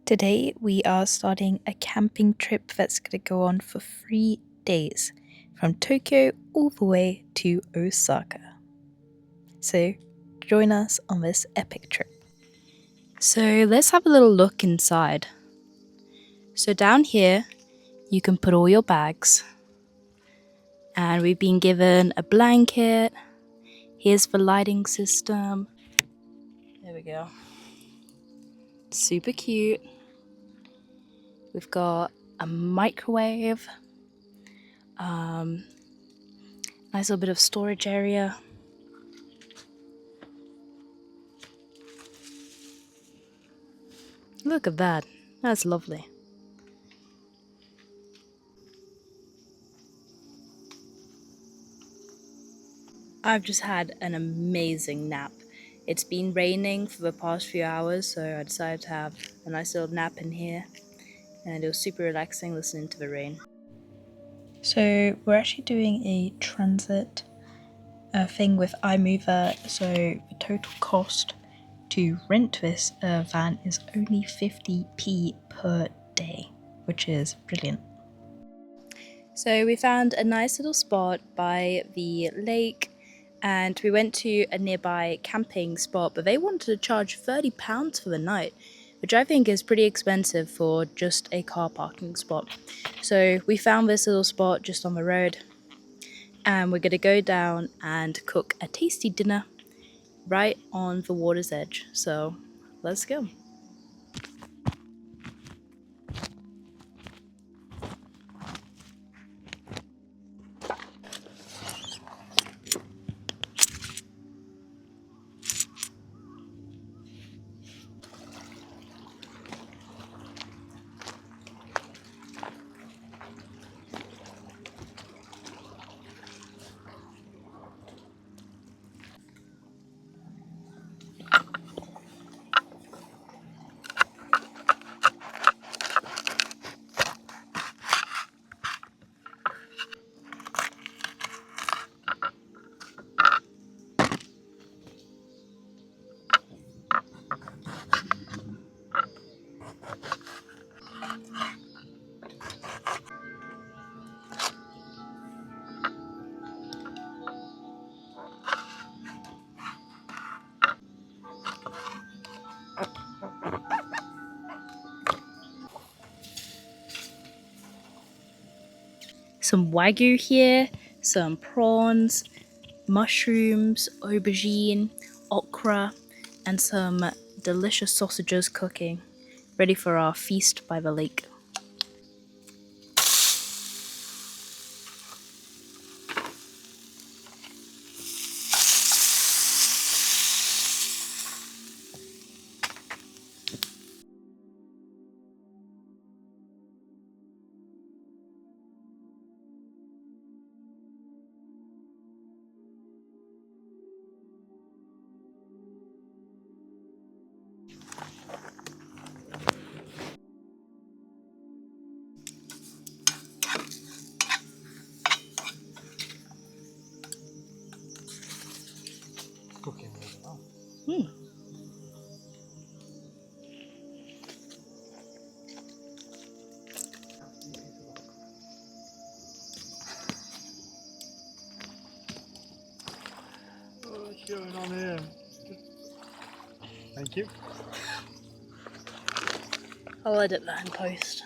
Today we are starting a camping trip that's going to go on for 3 days from Tokyo all the way to Osaka. So join us on this epic trip. So let's have a little look inside. So down here you can put all your bags, and we've been given a blanket. Here's the lighting system. There we go. Super cute. We've got a microwave. Nice little bit of storage area. Look at that. That's lovely. I've just had an amazing nap. It's been raining for the past few hours, so I decided to have a nice little nap in here, and it was super relaxing listening to the rain. So we're actually doing a transit thing with iMover, so the total cost to rent this van is only 50p per day, which is brilliant. So we found a nice little spot by the lake, and we went to a nearby camping spot, but they wanted to charge £30 for the night, which I think is pretty expensive for just a car parking spot. So we found this little spot just on the road, and we're going to go down and cook a tasty dinner right on the water's edge. So let's go. Some wagyu here, some prawns, mushrooms, aubergine, okra, and some delicious sausages cooking, ready for our feast by the lake. Cooking really well. What's going on here? Thank you. I'll edit that in post.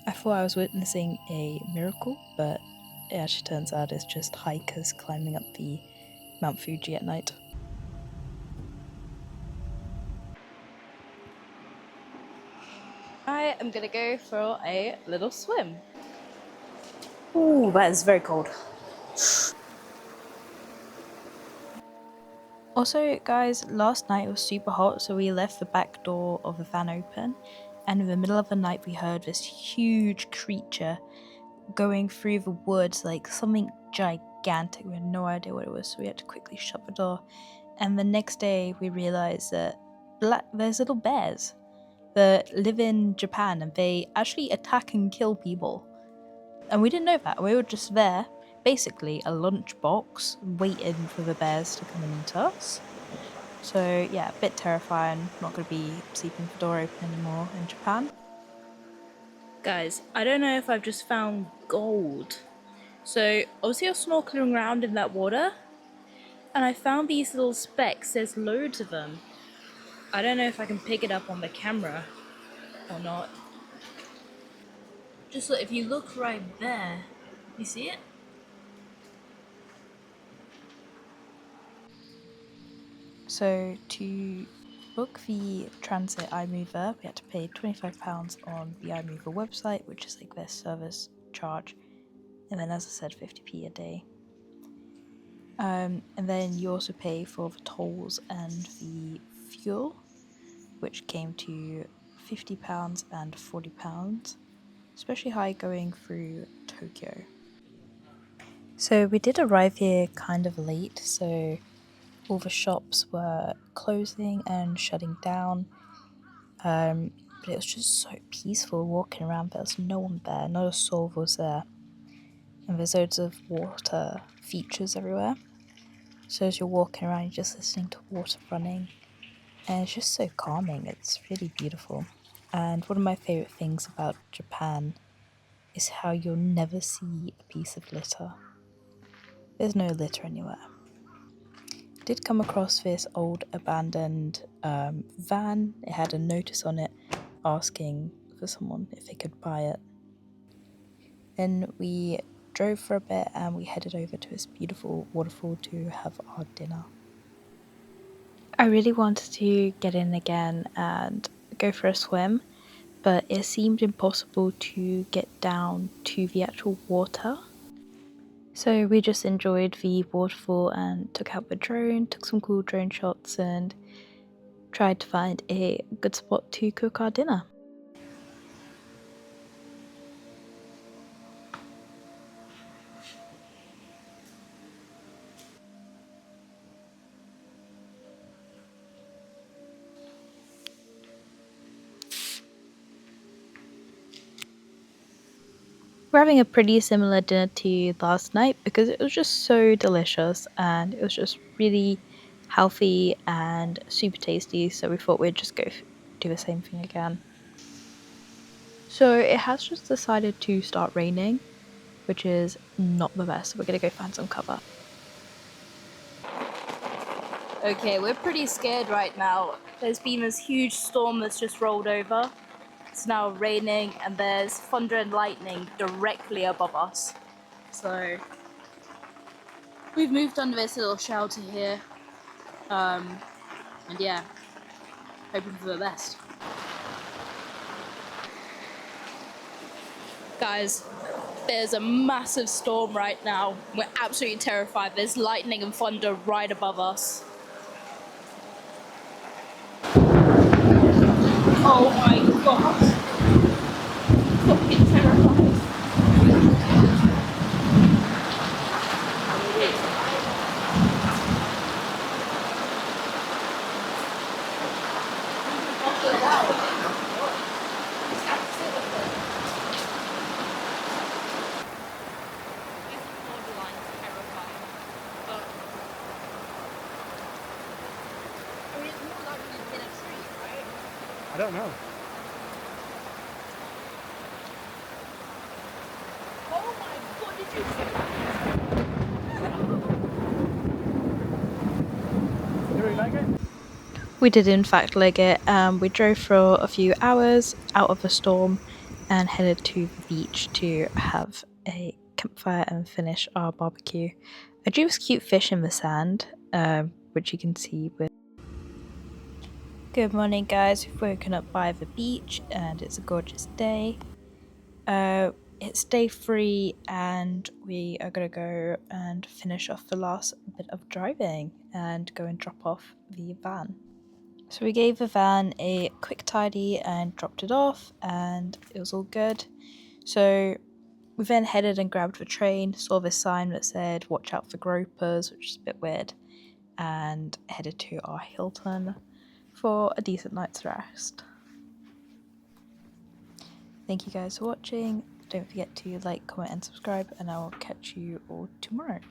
I thought I was witnessing a miracle, but it actually turns out it's just hikers climbing up the Mount Fuji at night. I am gonna go for a little swim. Ooh, that is very cold. Also, guys, last night it was super hot, so we left the back door of the van open, and in the middle of the night we heard this huge creature going through the woods, like something gigantic. We had no idea what it was, so we had to quickly shut the door. And the next day we realized that there's little bears that live in Japan and they actually attack and kill people. And we didn't know that. We were just there, basically a lunchbox, waiting for the bears to come and eat us. So yeah, a bit terrifying. Not going to be sleeping with the door open anymore in Japan. Guys, I don't know if I've just found gold. So obviously I was snorkeling around in that water and I found these little specks. There's loads of them. I don't know if I can pick it up on the camera or not. Just look, if you look right there, you see it? So to book the transit iMover, we had to pay £25 on the iMover website, which is like their service charge, and then as I said, 50p a day. And then you also pay for the tolls and the fuel, which came to £50 and £40, especially high going through Tokyo. So we did arrive here kind of late, so all the shops were closing and shutting down. But it was just so peaceful walking around. There was no one there, not a soul was there. And there's loads of water features everywhere. So as you're walking around, you're just listening to water running. And it's just so calming. It's really beautiful. And one of my favourite things about Japan is how you'll never see a piece of litter. There's no litter anywhere. Did come across this old abandoned van. It had a notice on it asking for someone if they could buy it. Then we drove for a bit and we headed over to this beautiful waterfall to have our dinner. I really wanted to get in again and go for a swim, but it seemed impossible to get down to the actual water. So we just enjoyed the waterfall and took out the drone, took some cool drone shots and tried to find a good spot to cook our dinner. We're having a pretty similar dinner to last night because it was just so delicious and it was just really healthy and super tasty, so we thought we'd just go do the same thing again. So it has just decided to start raining, which is not the best. We're gonna go find some cover. Okay, we're pretty scared right now. There's been this huge storm that's just rolled over. It's now raining and there's thunder and lightning directly above us. So we've moved under this little shelter here. And yeah, hoping for the best. Guys, there's a massive storm right now. We're absolutely terrified. There's lightning and thunder right above us. Oh my god. Fucking terrified. I don't know. Oh my god, did you see that? Do we like it? We did in fact leg it. We drove for a few hours out of the storm and headed to the beach to have a campfire and finish our barbecue. I drew this cute fish in the sand, which you can see with. Good morning guys, we've woken up by the beach and it's a gorgeous day. It's day 3 and we are going to go and finish off the last bit of driving and go and drop off the van. So we gave the van a quick tidy and dropped it off, and it was all good. So we then headed and grabbed the train, saw this sign that said watch out for gropers, which is a bit weird, and headed to our Hilton for a decent night's rest. Thank you guys for watching. Don't forget to like, comment and subscribe, and I will catch you all tomorrow.